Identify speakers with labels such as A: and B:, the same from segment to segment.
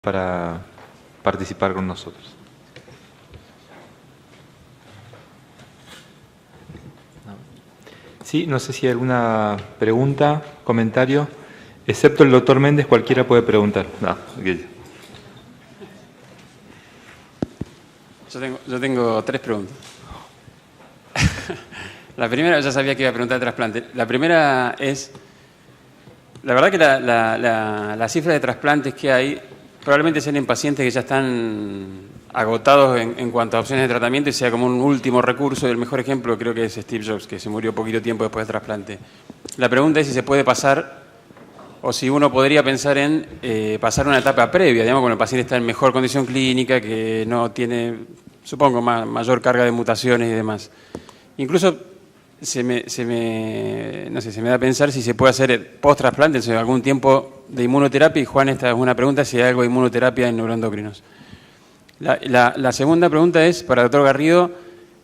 A: para participar con nosotros. Sí, no sé si hay alguna pregunta, comentario. Excepto el doctor Méndez, cualquiera puede preguntar. No, okay.
B: Yo tengo tres preguntas. La primera, ya sabía que iba a preguntar de trasplante. La primera es, la verdad que la cifra de trasplantes que hay probablemente sean en pacientes que ya están agotados en cuanto a opciones de tratamiento y sea como un último recurso. Y el mejor ejemplo creo que es Steve Jobs, que se murió poquito tiempo después del trasplante. La pregunta es si se puede pasar o si uno podría pensar en pasar una etapa previa, digamos, cuando el paciente está en mejor condición clínica, que no tiene, supongo, mayor carga de mutaciones y demás. Incluso se me da a pensar si se puede hacer post-trasplante, algún tiempo de inmunoterapia. Y Juan, esta es una pregunta, si hay algo de inmunoterapia en neuroendocrinos. La segunda pregunta es, para el doctor Garrido,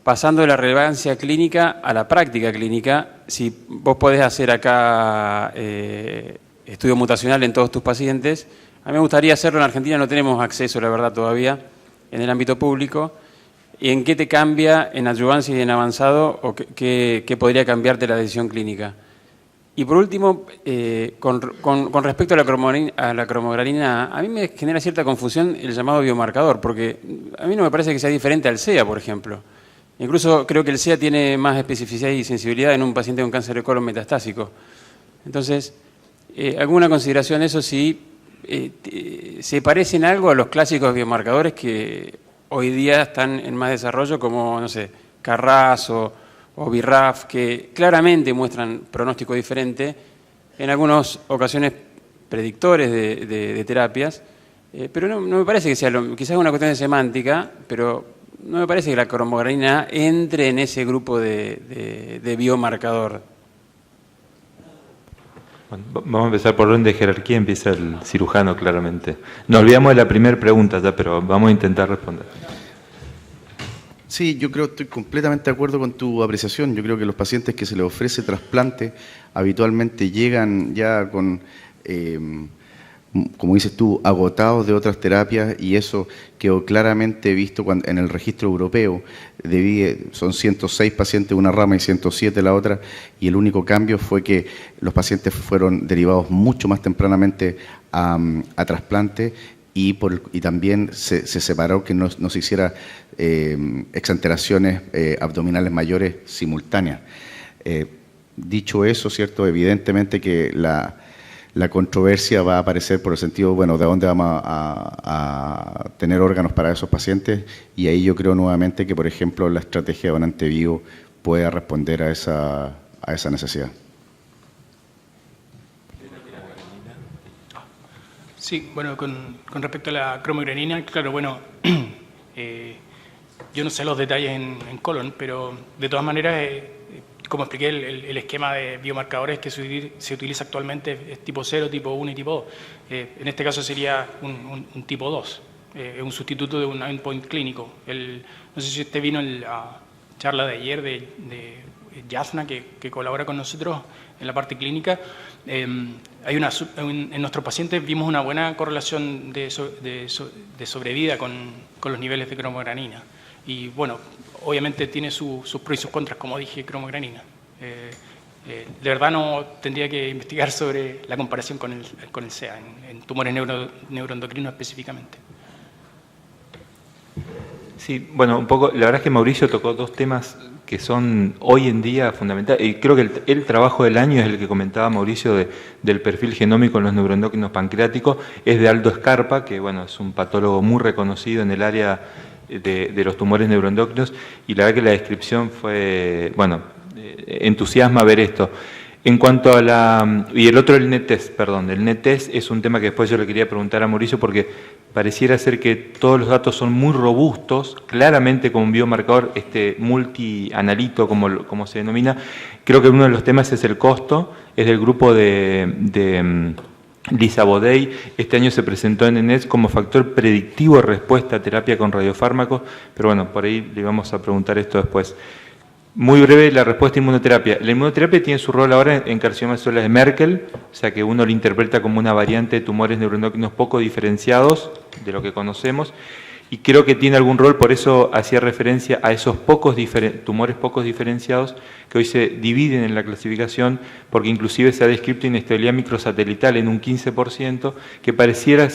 B: pasando de la relevancia clínica a la práctica clínica, si vos podés hacer acá estudio mutacional en todos tus pacientes. A mí me gustaría hacerlo. En Argentina no tenemos acceso, la verdad, todavía, en el ámbito público. ¿Y en qué te cambia en adyuvancia y en avanzado, o qué podría cambiarte la decisión clínica? Y por último, con respecto a la cromogranina, a mí me genera cierta confusión el llamado biomarcador, porque a mí no me parece que sea diferente al SEA, por ejemplo. Incluso creo que el SEA tiene más especificidad y sensibilidad en un paciente con cáncer de colon metastásico. Entonces, ¿alguna consideración de eso si se parecen algo a los clásicos biomarcadores que hoy día están en más desarrollo, como, no sé, CARRAS o BIRAF, que claramente muestran pronóstico diferente, en algunas ocasiones predictores de terapias, pero no me parece que sea, quizás es una cuestión de semántica, pero no me parece que la cromogranina entre en ese grupo de biomarcador.
A: Bueno, vamos a empezar por orden de jerarquía, empieza el cirujano claramente. Nos olvidamos de la primera pregunta ya, pero vamos a intentar responder.
C: Sí, yo creo, estoy completamente de acuerdo con tu apreciación. Yo creo que los pacientes que se les ofrece trasplante habitualmente llegan ya con, como dices tú, agotados de otras terapias, y eso quedó claramente visto en el registro europeo. Son 106 pacientes de una rama y 107 la otra, y el único cambio fue que los pacientes fueron derivados mucho más tempranamente a trasplante, y también se separó que no se hiciera exanteraciones abdominales mayores simultáneas. Dicho eso, ¿cierto? Evidentemente que la controversia va a aparecer por el sentido, bueno, de dónde vamos a tener órganos para esos pacientes, y ahí yo creo nuevamente que, por ejemplo, la estrategia de donante vivo pueda responder a esa necesidad.
D: Sí, bueno, con respecto a la cromogranina, claro, bueno, yo no sé los detalles en colon, pero de todas maneras, como expliqué, el esquema de biomarcadores que se utiliza actualmente es tipo 0, tipo 1 y tipo 2. En este caso sería un tipo 2, un sustituto de un endpoint clínico. No sé si usted vino en la charla de ayer de Yasna, que colabora con nosotros en la parte clínica. En nuestros pacientes vimos una buena correlación de sobrevida con los niveles de cromogranina. Y bueno, obviamente tiene sus pros y sus contras, como dije, cromogranina. De verdad no tendría que investigar sobre la comparación con el SEA, en tumores neuroendocrinos específicamente.
A: Sí, bueno, un poco, la verdad es que Mauricio tocó dos temas que son hoy en día fundamentales, y creo que el trabajo del año es el que comentaba Mauricio del perfil genómico en los neuroendocrinos pancreáticos, es de Aldo Scarpa, que bueno, es un patólogo muy reconocido en el área de los tumores neuroendocrinos, y la verdad que la descripción fue, bueno, entusiasma ver esto. En cuanto a y el otro, el NETES, perdón, el NETES es un tema que después yo le quería preguntar a Mauricio, porque pareciera ser que todos los datos son muy robustos, claramente como un biomarcador multianalito, como se denomina. Creo que uno de los temas es el costo, es del grupo de Lisa Bodey. Este año se presentó en ENES como factor predictivo de respuesta a terapia con radiofármacos, pero bueno, por ahí le vamos a preguntar esto después. Muy breve la respuesta a inmunoterapia. La inmunoterapia tiene su rol ahora en carcinomas de células de Merkel, o sea que uno lo interpreta como una variante de tumores neuroendocrinos poco diferenciados, que conocemos. Y creo que tiene algún rol, por eso hacía referencia a esos tumores pocos diferenciados que hoy se dividen en la clasificación, porque inclusive se ha descrito inestabilidad microsatelital en un 15%, que pareciera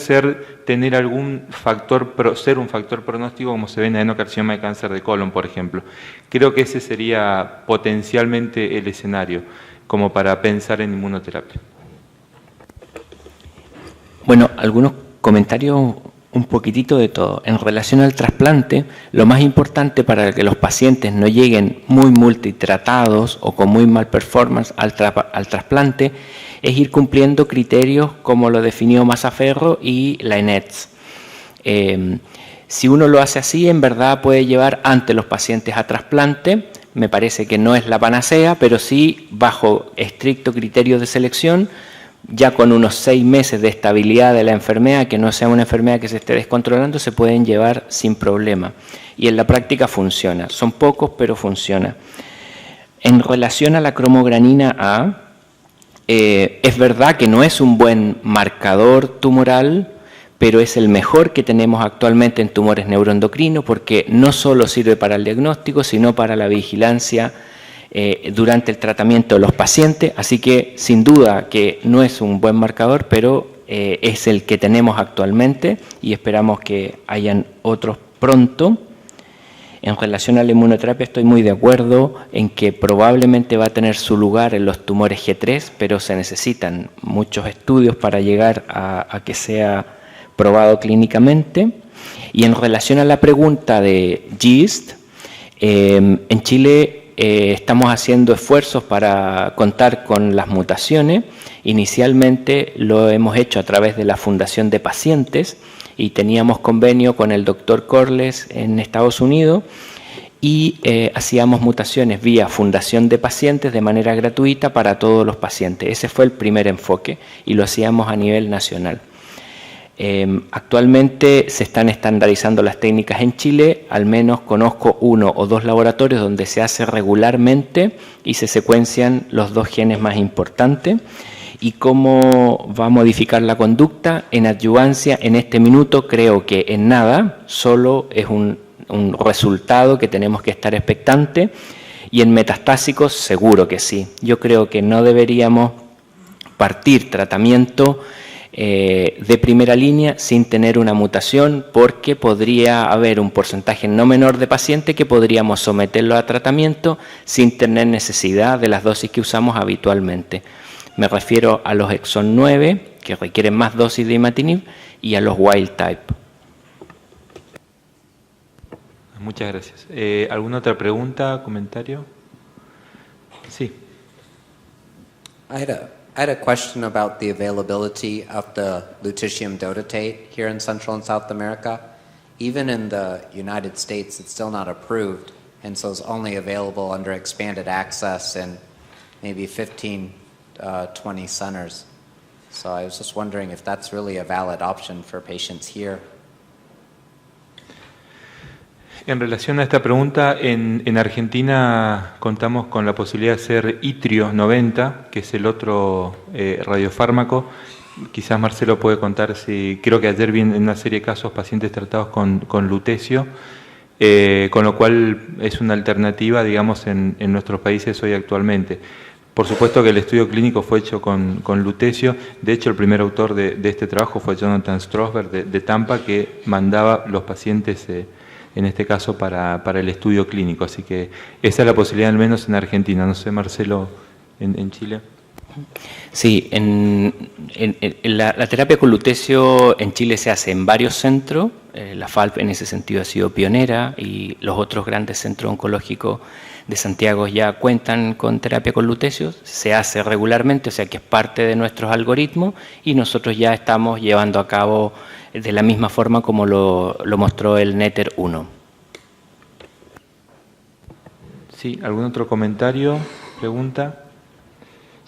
A: tener algún factor, ser un factor pronóstico, como se ve en adenocarcinoma de cáncer de colon, por ejemplo. Creo que ese sería potencialmente el escenario, como para pensar en inmunoterapia.
E: Bueno, algunos comentarios. Un poquitito de todo. En relación al trasplante, lo más importante para que los pacientes no lleguen muy multitratados o con muy mal performance al trasplante es ir cumpliendo criterios como lo definió Mazzaferro y la ENETS. Si uno lo hace así, en verdad puede llevar antes los pacientes a trasplante. Me parece que no es la panacea, pero sí bajo estricto criterio de selección, ya con unos 6 meses de estabilidad de la enfermedad, que no sea una enfermedad que se esté descontrolando, se pueden llevar sin problema. Y en la práctica funciona. Son pocos, pero funciona. En relación a la cromogranina A, es verdad que no es un buen marcador tumoral, pero es el mejor que tenemos actualmente en tumores neuroendocrinos, porque no solo sirve para el diagnóstico, sino para la vigilancia durante el tratamiento de los pacientes, así que sin duda que no es un buen marcador, pero es el que tenemos actualmente y esperamos que hayan otros pronto. En relación a la inmunoterapia estoy muy de acuerdo en que probablemente va a tener su lugar en los tumores G3, pero se necesitan muchos estudios para llegar a que sea probado clínicamente. Y en relación a la pregunta de GIST, en Chile estamos haciendo esfuerzos para contar con las mutaciones. Inicialmente lo hemos hecho a través de la Fundación de Pacientes y teníamos convenio con el Dr. Corles en Estados Unidos y hacíamos mutaciones vía Fundación de Pacientes de manera gratuita para todos los pacientes. Ese fue el primer enfoque y lo hacíamos a nivel nacional. Actualmente se están estandarizando las técnicas en Chile, al menos conozco 1 o 2 laboratorios donde se hace regularmente y se secuencian los 2 genes más importantes. ¿Y cómo va a modificar la conducta? En adyuvancia, en este minuto creo que en nada, solo es un resultado que tenemos que estar expectantes, y en metastásicos seguro que sí. Yo creo que no deberíamos partir tratamiento de primera línea sin tener una mutación, porque podría haber un porcentaje no menor de pacientes que podríamos someterlo a tratamiento sin tener necesidad de las dosis que usamos habitualmente. Me refiero a los exon 9, que requieren más dosis de imatinib, y a los wild type.
A: Muchas gracias. ¿Alguna otra pregunta, comentario? Sí.
F: I had a question about the availability of the lutetium dotatate here in Central and South America. Even in the United States, it's still not approved, and so it's only available under expanded access in maybe 15, 20 centers. So I was just wondering if that's really a valid option for patients here.
A: En relación a esta pregunta, en Argentina contamos con la posibilidad de hacer Itrio 90, que es el otro radiofármaco. Quizás Marcelo puede contar si, creo que ayer vi en una serie de casos pacientes tratados con lutecio, con lo cual es una alternativa, digamos, en nuestros países hoy actualmente. Por supuesto que el estudio clínico fue hecho con lutecio. De hecho, el primer autor de este trabajo fue Jonathan Strosberg de Tampa, que mandaba los pacientes en este caso para el estudio clínico. Así que esa es la posibilidad, al menos en Argentina. No sé, Marcelo, en Chile.
E: Sí, la terapia con lutecio en Chile se hace en varios centros. La FALP en ese sentido ha sido pionera y los otros grandes centros oncológicos de Santiago ya cuentan con terapia con lutecio. Se hace regularmente, o sea que es parte de nuestros algoritmos, y nosotros ya estamos llevando a cabo de la misma forma como lo mostró el NETER 1.
A: Sí, ¿algún otro comentario, pregunta?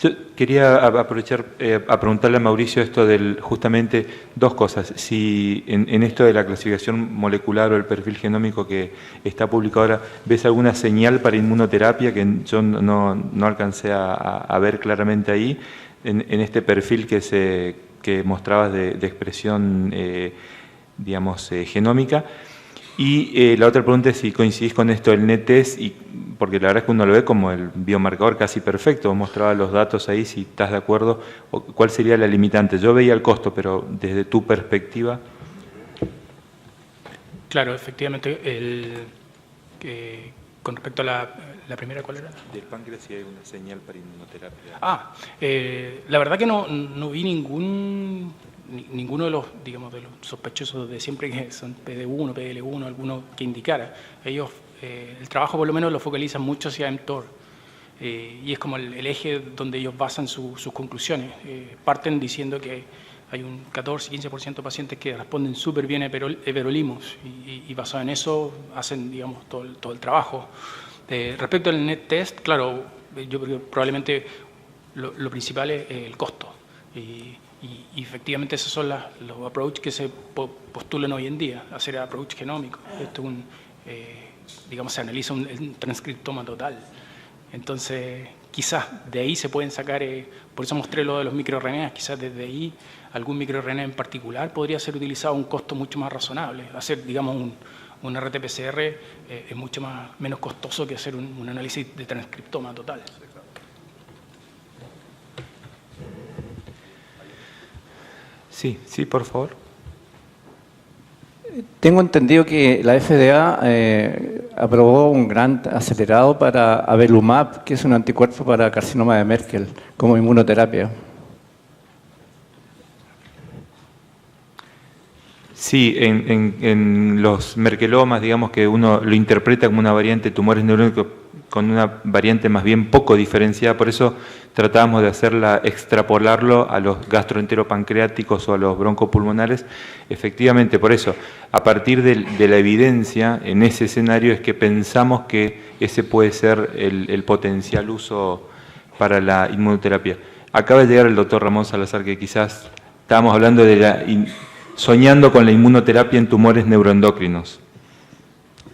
A: Yo quería aprovechar a preguntarle a Mauricio esto justamente dos cosas. Si en esto de la clasificación molecular o el perfil genómico que está publicado ahora, ¿ves alguna señal para inmunoterapia que yo no alcancé a ver claramente ahí, en este perfil que mostrabas de expresión digamos, genómica. Y la otra pregunta es si coincidís con esto del NETEST, porque la verdad es que uno lo ve como el biomarcador casi perfecto. Vos mostrabas los datos ahí, si estás de acuerdo, o cuál sería la limitante. Yo veía el costo, pero desde tu perspectiva.
D: Claro, efectivamente, con respecto a la primera, ¿cuál era?
A: Del páncreas, si hay una señal para inmunoterapia.
D: La verdad que no vi ninguno de los, digamos, de los sospechosos de siempre, que son PD1, PDL1, alguno que indicara. Ellos, el trabajo por lo menos lo focalizan mucho hacia mTOR, y es como el eje donde ellos basan sus conclusiones. Parten diciendo que hay un 14-15% de pacientes que responden súper bien a everolimus, y basado en eso hacen, digamos, todo el trabajo. Respecto al NETEST, claro, yo creo que probablemente lo principal es el costo. Y efectivamente esos son los approaches que se postulan hoy en día, hacer approach genómico. Esto es digamos, se analiza un transcriptoma total. Entonces, quizás de ahí se pueden sacar, por eso mostré lo de los microRNAs, quizás desde ahí algún microRNA en particular podría ser utilizado a un costo mucho más razonable. Hacer, digamos, un RT-PCR es mucho menos costoso que hacer un análisis de transcriptoma total.
A: Sí, por favor.
G: Tengo entendido que la FDA aprobó un grant acelerado para avelumab, que es un anticuerpo para carcinoma de Merkel, como inmunoterapia.
A: Sí, en los merkelomas, digamos que uno lo interpreta como una variante de tumores neurónicos con una variante más bien poco diferenciada, por eso tratábamos de extrapolarlo a los gastroenteropancreáticos o a los broncopulmonares. Efectivamente, por eso, a partir de la evidencia en ese escenario es que pensamos que ese puede ser el potencial uso para la inmunoterapia. Acaba de llegar el doctor Ramón Salazar, que quizás estábamos hablando de soñando con la inmunoterapia en tumores neuroendocrinos.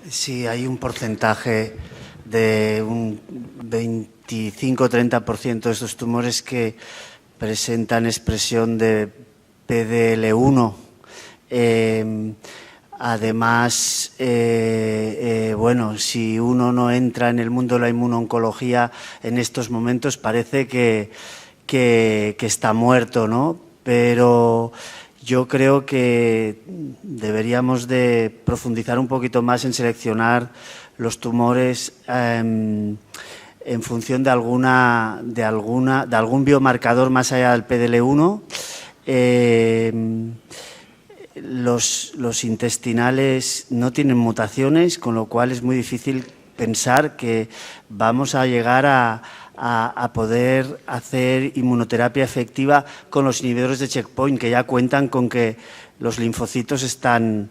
H: Sí, hay un porcentaje de un 25-30% de estos tumores que presentan expresión de PDL1. Además, bueno, si uno no entra en el mundo de la inmunoncología en estos momentos, parece que está muerto, ¿no? Pero yo creo que deberíamos de profundizar un poquito más en seleccionar los tumores en función de algún biomarcador más allá del PDL1. Los intestinales no tienen mutaciones, con lo cual es muy difícil pensar que vamos a llegar a poder hacer inmunoterapia efectiva con los inhibidores de checkpoint, que ya cuentan con que los linfocitos están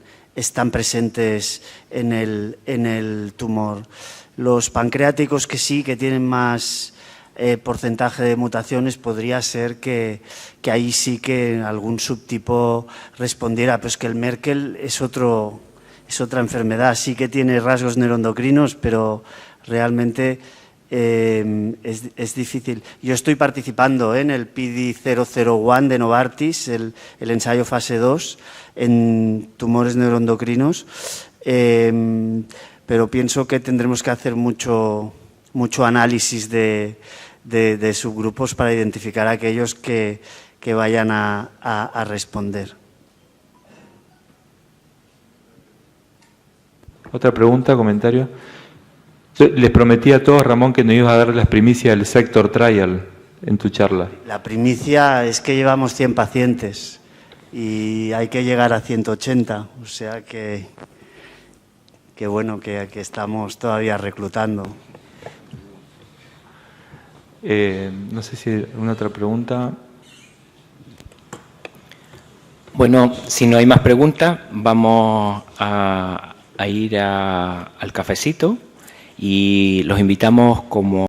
H: presentes en el tumor. Los pancreáticos que sí, que tienen más porcentaje de mutaciones, podría ser que ahí sí que algún subtipo respondiera, pero es que el Merkel es otra enfermedad, sí que tiene rasgos neuroendocrinos, pero realmente es difícil. Yo estoy participando en el PD-001 de Novartis, el ensayo fase 2 en tumores neuroendocrinos, pero pienso que tendremos que hacer mucho análisis de subgrupos para identificar a aquellos que vayan a responder.
A: ¿Otra pregunta, comentario? Les prometí a todos, Ramón, que nos ibas a dar las primicias del Sector Trial en tu charla.
H: La primicia es que llevamos 100 pacientes y hay que llegar a 180, o sea que bueno, que estamos todavía reclutando.
A: No sé si hay alguna otra pregunta.
E: Bueno, si no hay más preguntas, vamos a ir al cafecito y los invitamos como